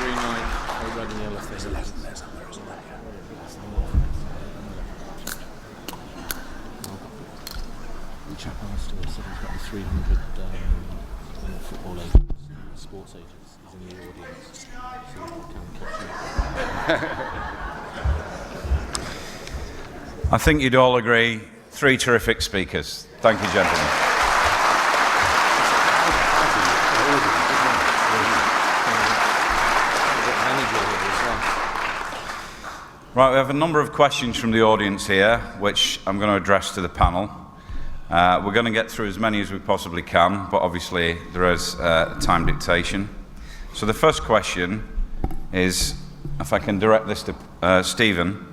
green light, a red and yellow thing. There's 11 there somewhere, isn't there? The chap asked us, said he's got the 300 football agents, sports agents. He's in the audience, so we can catch him. I think you'd all agree, 3 terrific speakers. Thank you, gentlemen. Right, we have a number of questions from the audience here, which I'm going to address to the panel. We're going to get through as many as we possibly can, but obviously there is time dictation. So the first question is, if I can direct this to Stephen,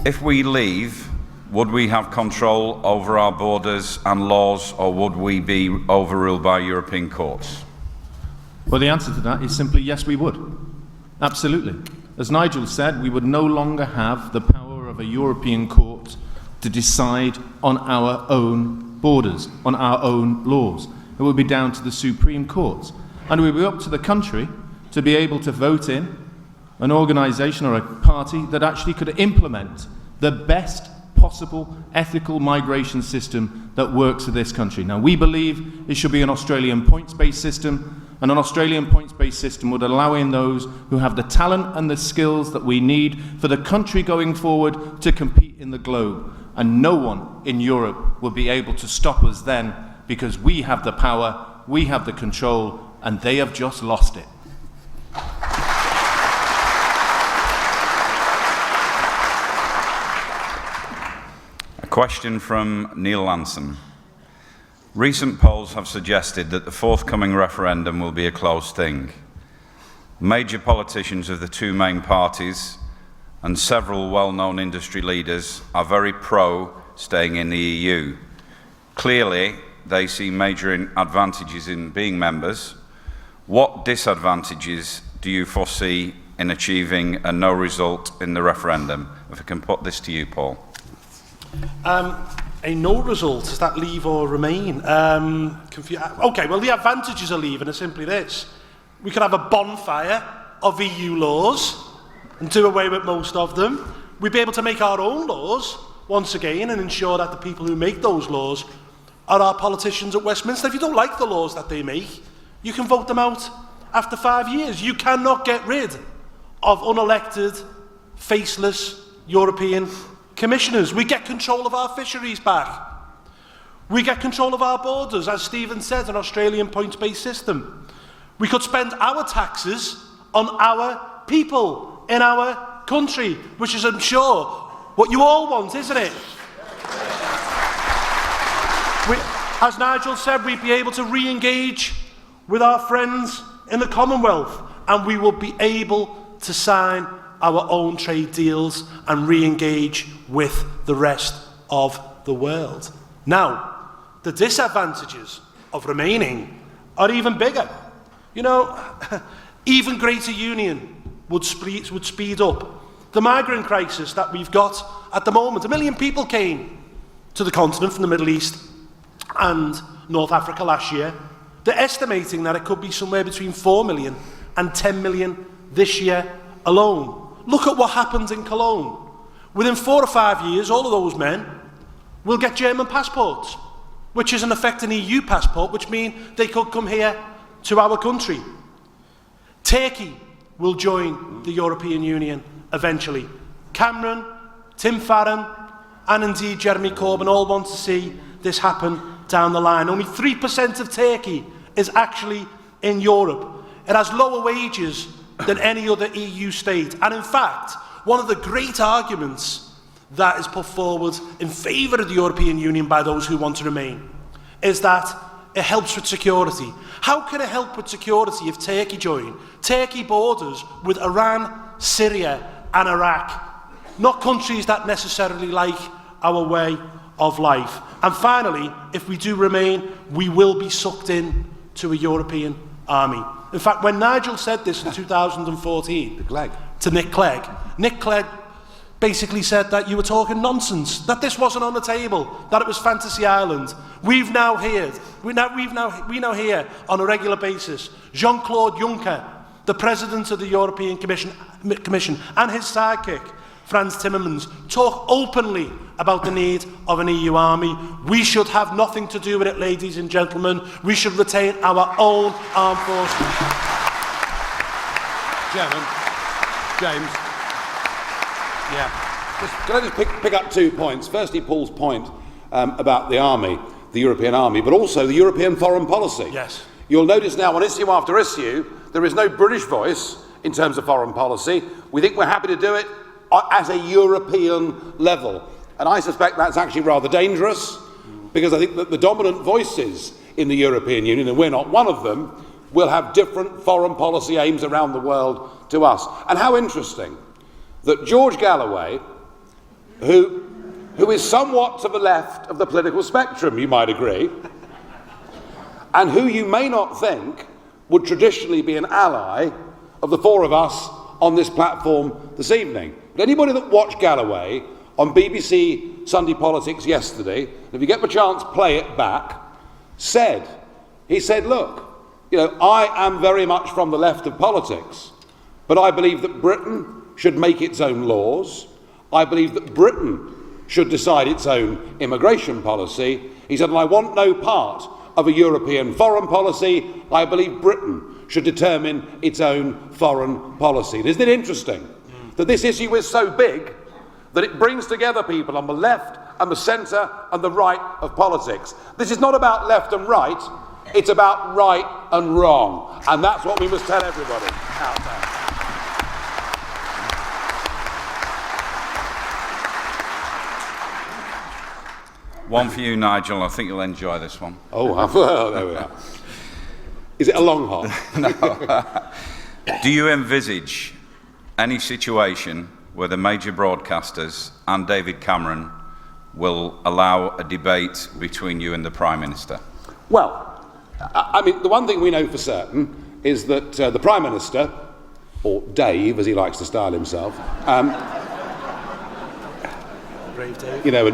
if we leave, would we have control over our borders and laws, or would we be overruled by European courts? Well, the answer to that is simply yes, we would. Absolutely. As Nigel said, we would no longer have the power of a European court to decide on our own borders, on our own laws. It would be down to the Supreme Court. And it would be up to the country to be able to vote in an organisation or a party that actually could implement the best possible ethical migration system that works for this country. Now, we believe it should be an Australian points-based system, and an Australian points-based system would allow in those who have the talent and the skills that we need for the country going forward to compete in the globe. And no one in Europe will be able to stop us then, because we have the power, we have the control, and they have just lost it. A question from Neil Lanson. Recent polls have suggested that the forthcoming referendum will be a close thing. Major politicians of the 2 main parties and several well-known industry leaders are very pro staying in the EU. Clearly, they see major advantages in being members. What disadvantages do you foresee in achieving a no result in the referendum? If I can put this to you, Paul. A no result, is that leave or remain? Okay, well, the advantages of leaving are simply this. We could have a bonfire of EU laws and do away with most of them. We'd be able to make our own laws once again and ensure that the people who make those laws are our politicians at Westminster. If you don't like the laws that they make, you can vote them out after 5 years. You cannot get rid of unelected, faceless European commissioners. We get control of our fisheries back. We get control of our borders, as Stephen said, an Australian points-based system. We could spend our taxes on our people in our country, which is, I'm sure, what you all want, isn't it? As Nigel said, we'd be able to re-engage with our friends in the Commonwealth, and we will be able to sign our own trade deals and re-engage with the rest of the world. Now, the disadvantages of remaining are even bigger. You know, even greater union would speed up the migrant crisis that we've got at the moment. 1 million people came to the continent from the Middle East and North Africa last year. They're estimating that it could be somewhere between 4 million and 10 million this year alone. Look at what happened in Cologne. Within 4 or 5 years, all of those men will get German passports, which is in effect an EU passport, which means they could come here to our country. Turkey will join the European Union eventually. Cameron, Tim Farron, and indeed Jeremy Corbyn all want to see this happen down the line. Only 3% of Turkey is actually in Europe. It has lower wages than any other EU state. And in fact, one of the great arguments that is put forward in favour of the European Union by those who want to remain is that it helps with security. How can it help with security if Turkey join? Turkey borders with Iran, Syria and Iraq, not countries that necessarily like our way of life. And finally, if we do remain, we will be sucked in to a European army. In fact, when Nigel said this in 2014 to Nick Clegg basically said that you were talking nonsense, that this wasn't on the table, that it was Fantasy Island. We now hear on a regular basis Jean-Claude Juncker the President of the European Commission and his sidekick, Frans Timmermans, talk openly about the need of an EU army. We should have nothing to do with it, ladies and gentlemen. We should retain our own armed forces. Chairman, James. Yeah. Can I just pick up 2 points? Firstly, Paul's point about the army, the European army, but also the European foreign policy. Yes. You'll notice now on issue after issue, there is no British voice in terms of foreign policy. We think we're happy to do it at a European level. And I suspect that's actually rather dangerous, because I think that the dominant voices in the European Union, and we're not one of them, will have different foreign policy aims around the world to us. And how interesting that George Galloway, who is somewhat to the left of the political spectrum, you might agree, and who you may not think would traditionally be an ally of the four of us on this platform this evening. But anybody that watched Galloway on BBC Sunday Politics yesterday, if you get the chance, play it back, he said, look, I am very much from the left of politics, but I believe that Britain should make its own laws. I believe that Britain should decide its own immigration policy. He said, and I want no part of a European foreign policy. I believe Britain should determine its own foreign policy. And isn't it interesting that this issue is so big that it brings together people on the left and the centre and the right of politics? This is not about left and right, it's about right and wrong. And that's what we must tell everybody out there. One for you, Nigel. I think you'll enjoy this one. Oh, well, there we are. Is it a long hop? No. Do you envisage any situation where the major broadcasters and David Cameron will allow a debate between you and the Prime Minister? Well, I mean, the one thing we know for certain is that the Prime Minister, or Dave, as he likes to style himself, and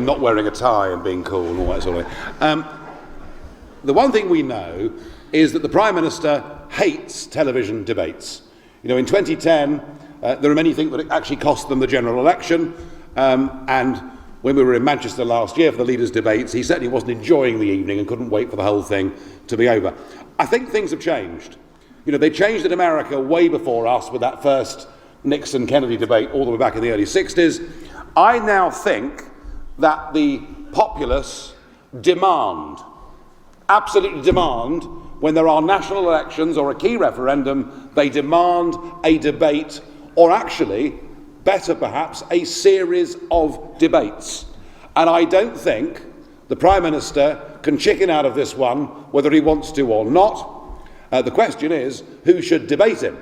not wearing a tie and being cool and all that sort of thing. The one thing we know is that the Prime Minister hates television debates. In 2010, there are many things that actually cost them the general election, and when we were in Manchester last year for the leaders' debates, he certainly wasn't enjoying the evening and couldn't wait for the whole thing to be over. I think things have changed. They changed in America way before us with that first Nixon-Kennedy debate all the way back in the early 60s. I now think that the populace absolutely demand, when there are national elections or a key referendum, they demand a debate, or actually, better perhaps, a series of debates. And I don't think the Prime Minister can chicken out of this one, whether he wants to or not. The question is, who should debate him?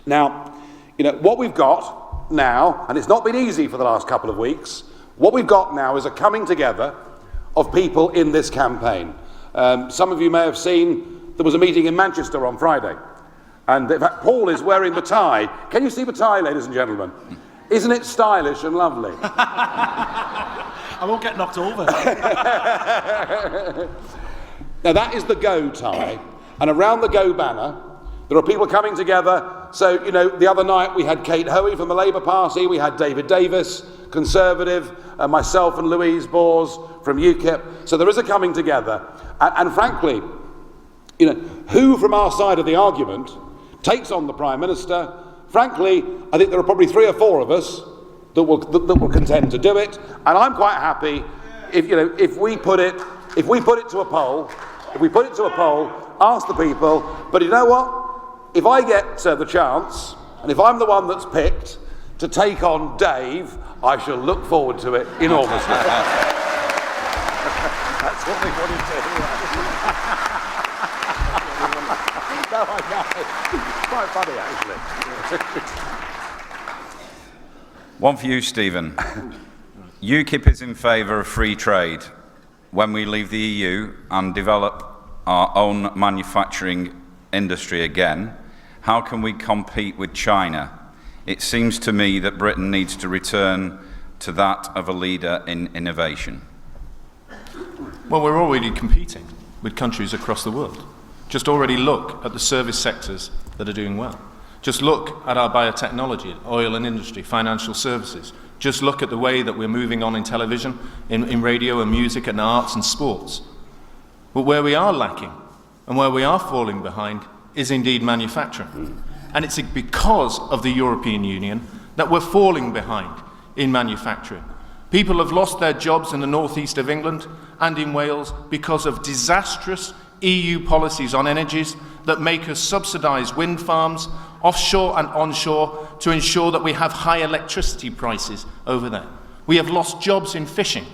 Now, what we've got now, and it's not been easy for the last couple of weeks, what we've got now is a coming together of people in this campaign. Some of you may have seen there was a meeting in Manchester on Friday, and in fact Paul is wearing the tie. Can you see the tie, ladies and gentlemen? Isn't it stylish and lovely? I won't get knocked over. Now that is the Go tie, and around the Go banner there are people coming together. So, the other night we had Kate Hoey from the Labour Party, we had David Davis, Conservative, myself and Louise Bors from UKIP. So there is a coming together. And frankly, who from our side of the argument takes on the Prime Minister? Frankly, I think there are probably 3 or 4 of us that will contend to do it. And I'm quite happy if we put it to a poll, ask the people. But you know what? If I get the chance, and if I'm the one that's picked to take on Dave, I shall look forward to it enormously. That's what we wanted to hear. No, I know. It's quite funny, actually. One for you, Stephen. UKIP is in favour of free trade. When we leave the EU and develop our own manufacturing industry again, how can we compete with China? It seems to me that Britain needs to return to that of a leader in innovation. Well, we're already competing with countries across the world. Just already look at the service sectors that are doing well. Just look at our biotechnology, oil and industry, financial services. Just look at the way that we're moving on in television, in radio and music and arts and sports. But where we are lacking and where we are falling behind is indeed manufacturing. And it's because of the European Union that we're falling behind in manufacturing. People have lost their jobs in the northeast of England and in Wales because of disastrous EU policies on energies that make us subsidise wind farms, offshore and onshore, to ensure that we have high electricity prices over there. We have lost jobs in fishing.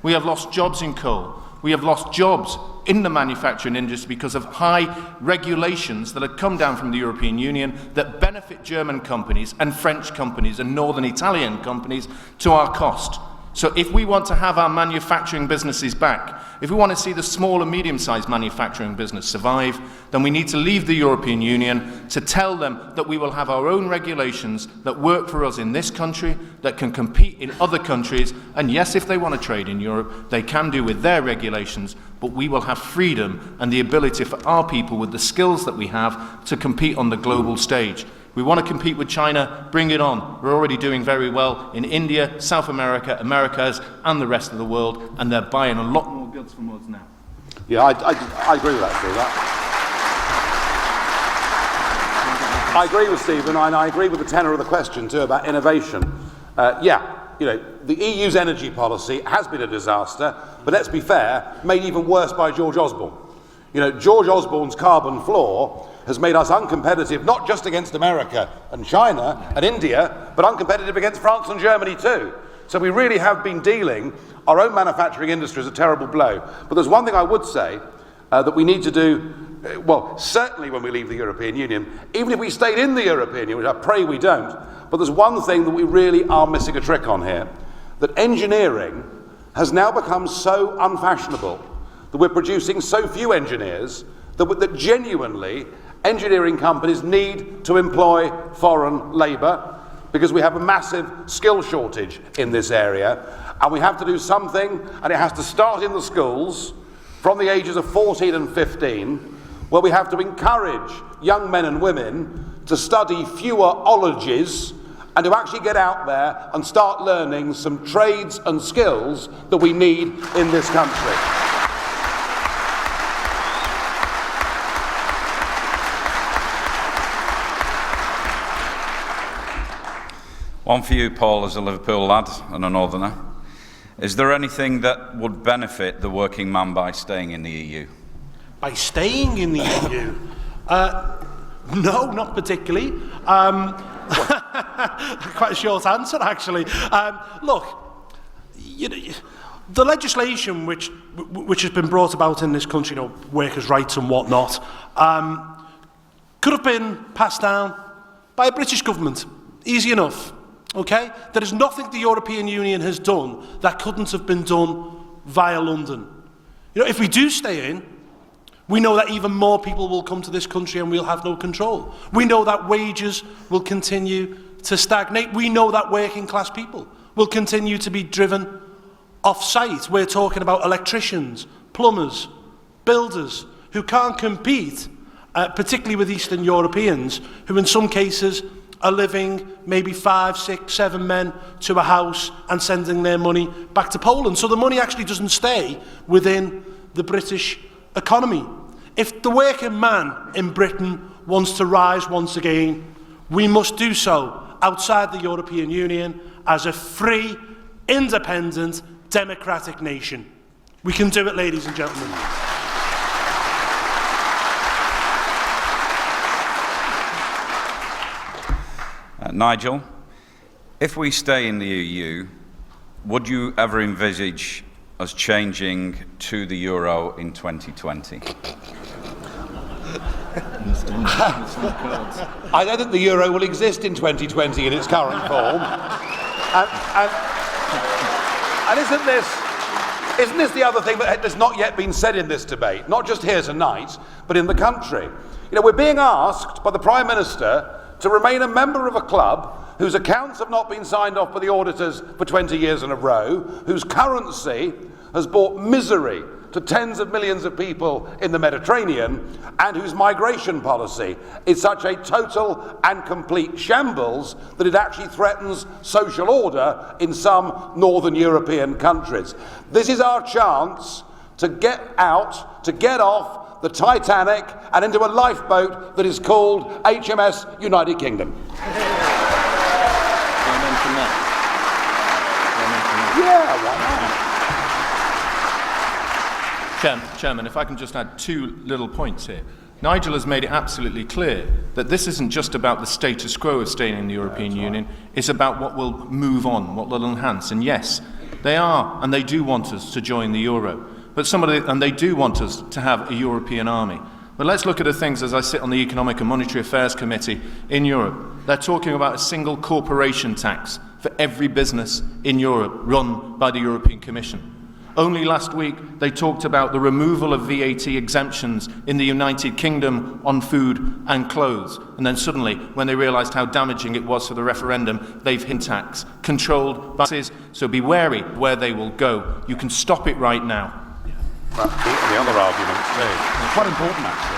We have lost jobs in coal. We have lost jobs in the manufacturing industry because of high regulations that have come down from the European Union that benefit German companies and French companies and northern Italian companies to our cost. So if we want to have our manufacturing businesses back, if we want to see the small and medium-sized manufacturing business survive, then we need to leave the European Union to tell them that we will have our own regulations that work for us in this country, that can compete in other countries, and yes, if they want to trade in Europe, they can do with their regulations, but we will have freedom and the ability for our people with the skills that we have to compete on the global stage. We want to compete with China, bring it on. We're already doing very well in India, South America, Americas, and the rest of the world, and they're buying a lot more goods from us now. Yeah, I agree with that, Steve. I agree with Stephen, and I agree with the tenor of the question too about innovation. The EU's energy policy has been a disaster, but let's be fair, made even worse by George Osborne. George Osborne's carbon floor has made us uncompetitive, not just against America and China and India, but uncompetitive against France and Germany too. So we really have been dealing our own manufacturing industry as a terrible blow. But there's one thing I would say that we need to do, certainly when we leave the European Union, even if we stayed in the European Union, which I pray we don't, but there's one thing that we really are missing a trick on here, that engineering has now become so unfashionable that we're producing so few engineers that genuinely engineering companies need to employ foreign labour because we have a massive skill shortage in this area, and we have to do something, and it has to start in the schools from the ages of 14 and 15, where we have to encourage young men and women to study fewer ologies and to actually get out there and start learning some trades and skills that we need in this country. One for you, Paul, as a Liverpool lad and a Northerner. Is there anything that would benefit the working man by staying in the EU? By staying in the EU? No, not particularly. Quite a short answer, actually. Look, the legislation which has been brought about in this country, workers' rights and whatnot, could have been passed down by a British government. Easy enough. Okay? There is nothing the European Union has done that couldn't have been done via London. If we do stay in, we know that even more people will come to this country and we'll have no control. We know that wages will continue to stagnate. We know that working class people will continue to be driven off-site. We're talking about electricians, plumbers, builders who can't compete, particularly with Eastern Europeans, who in some cases are living maybe 5, 6, 7 men to a house and sending their money back to Poland. So the money actually doesn't stay within the British economy. If the working man in Britain wants to rise once again, we must do so outside the European Union as a free, independent, democratic nation. We can do it, ladies and gentlemen. Nigel, if we stay in the EU, would you ever envisage us changing to the euro in 2020? I don't think the euro will exist in 2020 in its current form. And isn't this the other thing that has not yet been said in this debate, not just here tonight, but in the country? We're being asked by the Prime Minister to remain a member of a club whose accounts have not been signed off by the auditors for 20 years in a row, whose currency has brought misery to tens of millions of people in the Mediterranean, and whose migration policy is such a total and complete shambles that it actually threatens social order in some northern European countries. This is our chance to get out, to get off the Titanic and into a lifeboat that is called HMS United Kingdom. Yeah, why not? Chairman, if I can just add two little points here. Nigel has made it absolutely clear that this isn't just about the status quo of staying in the European Union, it's about what will move on, what will enhance. And yes, they are, and they do want us to join the euro. But and they do want us to have a European army. But let's look at the things as I sit on the Economic and Monetary Affairs Committee in Europe. They're talking about a single corporation tax for every business in Europe run by the European Commission. Only last week they talked about the removal of VAT exemptions in the United Kingdom on food and clothes. And then suddenly, when they realised how damaging it was for the referendum, they've hit tax, controlled by businesses. So be wary where they will go. You can stop it right now. Well, the other argument, it's quite important actually.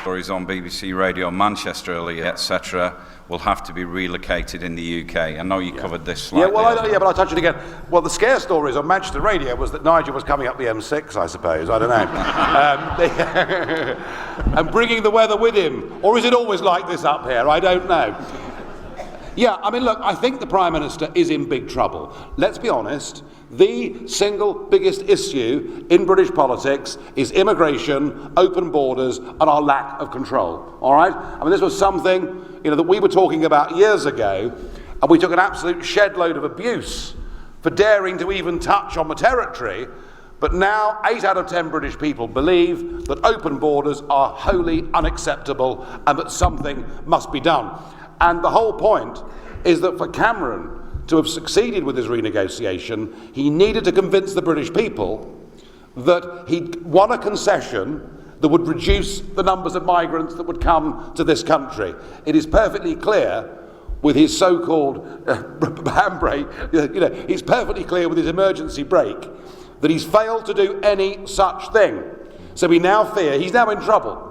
Stories on BBC Radio Manchester earlier, etc., will have to be relocated in the UK. I know you covered this slightly. Yeah, but I'll touch it again. Well, the scare stories on Manchester Radio was that Nigel was coming up the M6, I suppose. I don't know. And bringing the weather with him. Or is it always like this up here? I don't know. Yeah, I mean, look, I think the Prime Minister is in big trouble. Let's be honest. The single biggest issue in British politics is immigration, open borders, and our lack of control. All right? I mean, this was something, that we were talking about years ago, and we took an absolute shed load of abuse for daring to even touch on the territory. But now, 8 out of 10 British people believe that open borders are wholly unacceptable and that something must be done. And the whole point is that for Cameron to have succeeded with his renegotiation, he needed to convince the British people that he'd won a concession that would reduce the numbers of migrants that would come to this country. It is perfectly clear with his so-called handbrake, he's perfectly clear with his emergency brake that he's failed to do any such thing. So we now fear he's now in trouble.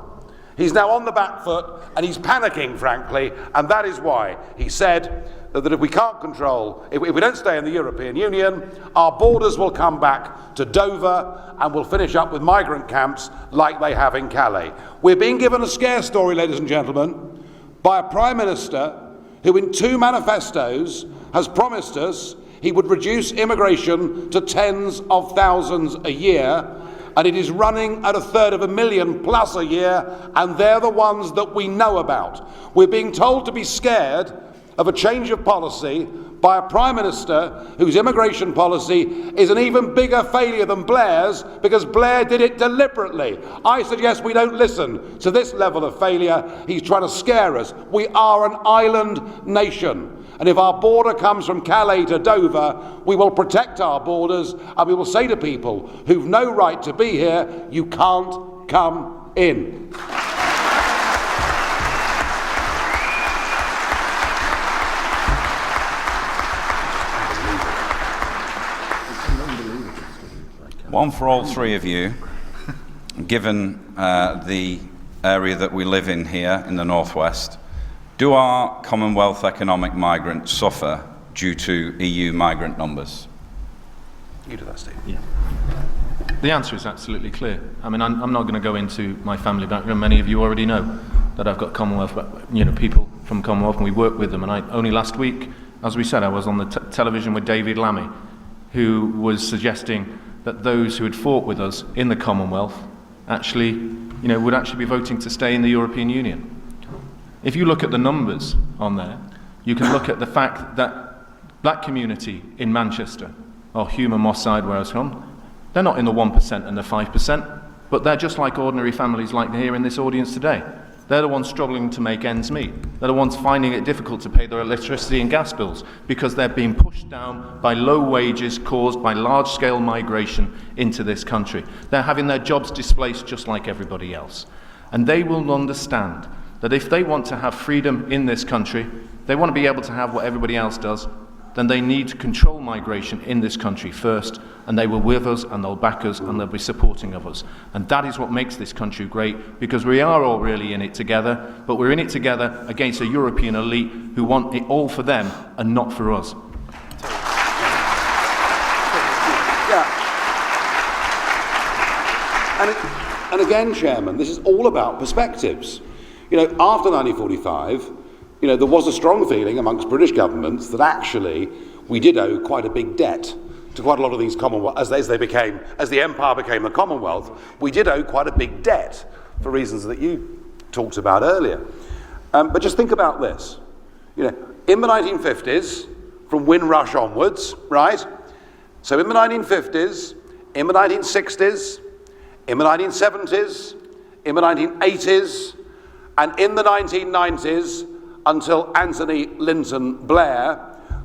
He's now on the back foot and he's panicking, frankly, and that is why he said that if we can't control, if we don't stay in the European Union, our borders will come back to Dover and we'll finish up with migrant camps like they have in Calais. We're being given a scare story, ladies and gentlemen, by a Prime Minister who in 2 manifestos has promised us he would reduce immigration to tens of thousands a year, and it is running at 1/3 plus a year, and they're the ones that we know about. We're being told to be scared of a change of policy by a Prime Minister whose immigration policy is an even bigger failure than Blair's, because Blair did it deliberately. I suggest we don't listen to this level of failure. He's trying to scare us. We are an island nation. And if our border comes from Calais to Dover, we will protect our borders and we will say to people who've no right to be here, you can't come in. One for all three of you, given the area that we live in here in the Northwest, do our Commonwealth economic migrants suffer due to EU migrant numbers? You do that, Steve. Yeah. The answer is absolutely clear. I mean, I'm not going to go into my family background. Many of you already know that I've got Commonwealth, people from Commonwealth, and we work with them. And only last week, as we said, I was on the television with David Lammy, who was suggesting that those who had fought with us in the Commonwealth actually, would actually be voting to stay in the European Union. If you look at the numbers on there, you can look at the fact that black community in Manchester, or Hume and Moss Side where I was from, they're not in the 1% and the 5%, but they're just like ordinary families like here in this audience today. They're the ones struggling to make ends meet. They're the ones finding it difficult to pay their electricity and gas bills because they're being pushed down by low wages caused by large-scale migration into this country. They're having their jobs displaced just like everybody else. And they will understand that if they want to have freedom in this country, they want to be able to have what everybody else does, then they need to control migration in this country first, and they will with us, and they'll back us, and they'll be supporting of us. And that is what makes this country great, because we are all really in it together, but we're in it together against a European elite who want it all for them and not for us. And again, Chairman, this is all about perspectives. You know, after 1945, you know, there was a strong feeling amongst British governments that actually we did owe quite a big debt to quite a lot of these Commonwealth, as the Empire became the Commonwealth, we did owe quite a big debt for reasons that you talked about earlier. But just think about this. You know, in the 1950s, from Windrush onwards, right? So in the 1950s, in the 1960s, in the 1970s, in the 1980s, and in the 1990s, until Anthony Linton Blair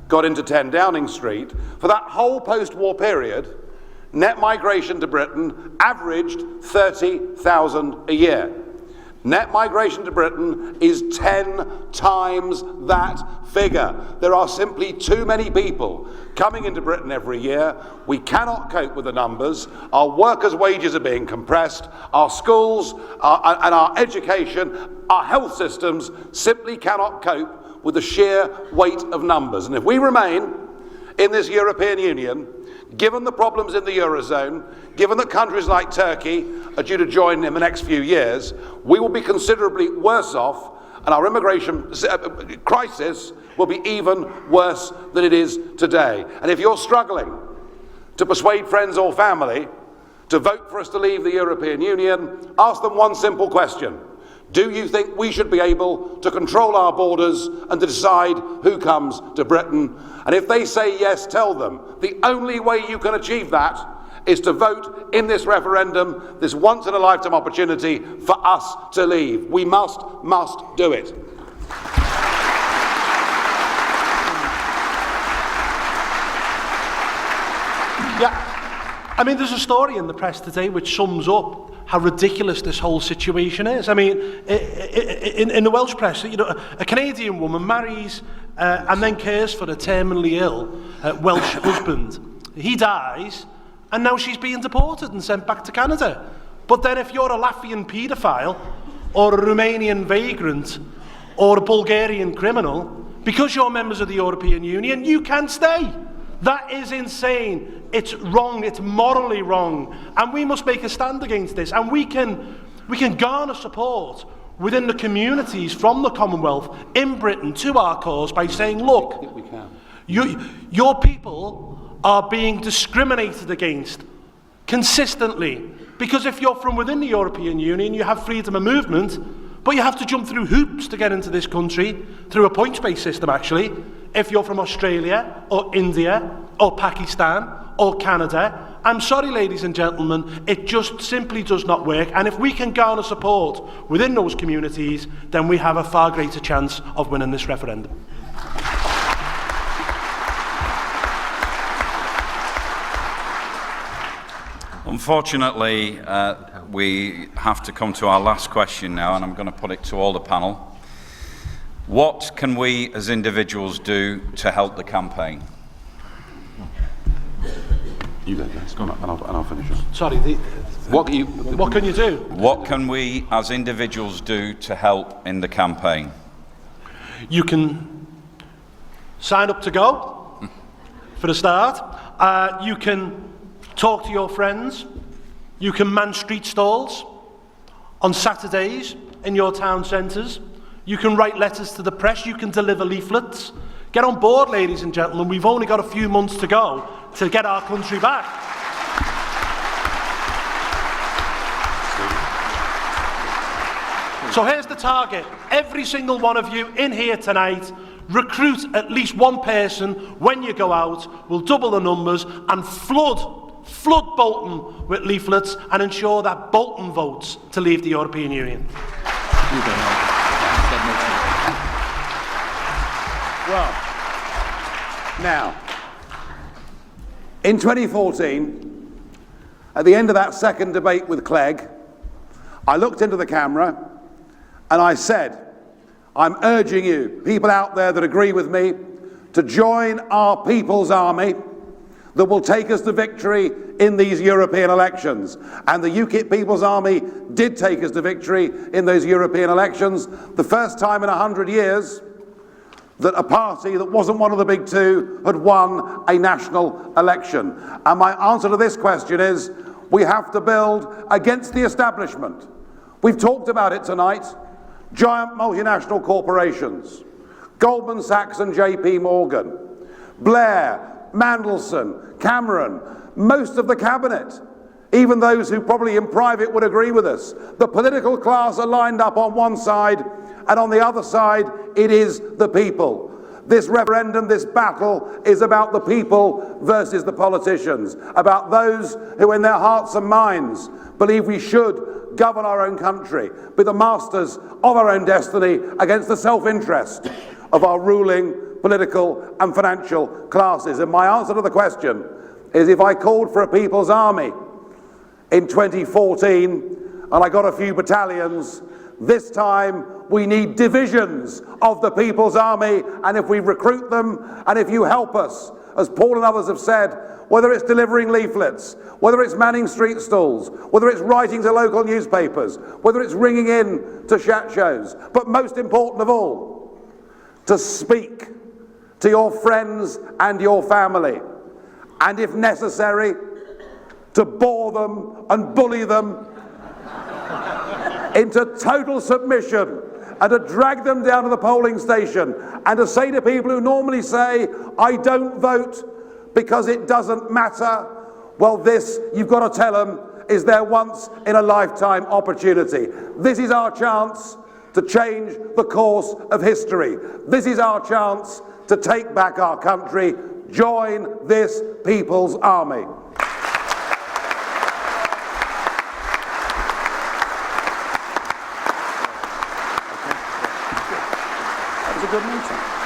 got into 10 Downing Street, for that whole post-war period, net migration to Britain averaged 30,000 a year. Net migration to Britain is 10 times that figure. There are simply too many people coming into Britain every year. We cannot cope with the numbers. Our workers' wages are being compressed. Our schools and our education, our health systems simply cannot cope with the sheer weight of numbers. And if we remain in this European Union, given the problems in the Eurozone, given that countries like Turkey are due to join in the next few years, we will be considerably worse off, and our immigration crisis will be even worse than it is today. And if you're struggling to persuade friends or family to vote for us to leave the European Union, ask them one simple question. Do you think we should be able to control our borders and to decide who comes to Britain? And if they say yes, tell them the only way you can achieve that is to vote in this referendum, this once-in-a-lifetime opportunity for us to leave. We must do it. Yeah, I mean, there's a story in the press today which sums up how ridiculous this whole situation is. I mean, in the Welsh press, you know, a Canadian woman marries and then cares for a terminally ill Welsh husband. He dies, and now she's being deported and sent back to Canada. But then if you're a Latvian paedophile, or a Romanian vagrant, or a Bulgarian criminal, because you're members of the European Union, you can stay. That is insane. It's wrong. It's morally wrong. And we must make a stand against this. And we can garner support within the communities from the Commonwealth in Britain to our cause by saying, look, your people are being discriminated against consistently. Because if you're from within the European Union, you have freedom of movement, but you have to jump through hoops to get into this country, through a points-based system actually. If you're from Australia, or India, or Pakistan, or Canada, I'm sorry, ladies and gentlemen, it just simply does not work. And if we can garner support within those communities, then we have a far greater chance of winning this referendum. Unfortunately, we have to come to our last question now, and I'm going to put it to all the panel. What can we as individuals do to help the campaign? You go, guys. Come on, and I'll finish it. Sorry, what can you do? What can we as individuals do to help in the campaign? You can sign up to go, for a start. You can talk to your friends. You can man street stalls on Saturdays in your town centres. You can write letters to the press. You can deliver leaflets. Get on board, ladies and gentlemen. We've only got a few months to go to get our country back. So here's the target. Every single one of you in here tonight, recruit at least one person when you go out. We'll double the numbers and flood Bolton with leaflets and ensure that Bolton votes to leave the European Union. Well, now, in 2014, at the end of that second debate with Clegg, I looked into the camera and I said, I'm urging you, people out there that agree with me, to join our people's army that will take us to victory in these European elections. And the UKIP People's Army did take us to victory in those European elections, the first time in 100 years that a party that wasn't one of the big two had won a national election. And my answer to this question is, we have to build against the establishment. We've talked about it tonight. Giant multinational corporations, Goldman Sachs and JP Morgan, Blair, Mandelson, Cameron, most of the cabinet, even those who probably in private would agree with us. The political class are lined up on one side, and on the other side, it is the people. This referendum, this battle, is about the people versus the politicians, about those who in their hearts and minds believe we should govern our own country, be the masters of our own destiny against the self-interest of our ruling political and financial classes. And my answer to the question is, if I called for a people's army in 2014 and I got a few battalions, this time we need divisions of the people's army, and if we recruit them and if you help us, as Paul and others have said, whether it's delivering leaflets, whether it's manning street stalls, whether it's writing to local newspapers, whether it's ringing in to chat shows, but most important of all, to speak to your friends and your family, and if necessary, to bore them and bully them into total submission, and to drag them down to the polling station, and to say to people who normally say, I don't vote because it doesn't matter, well, this, you've got to tell them, is their once in a lifetime opportunity. This is our chance to change the course of history. This is our chance to take back our country. Join this people's army. That was a good meeting.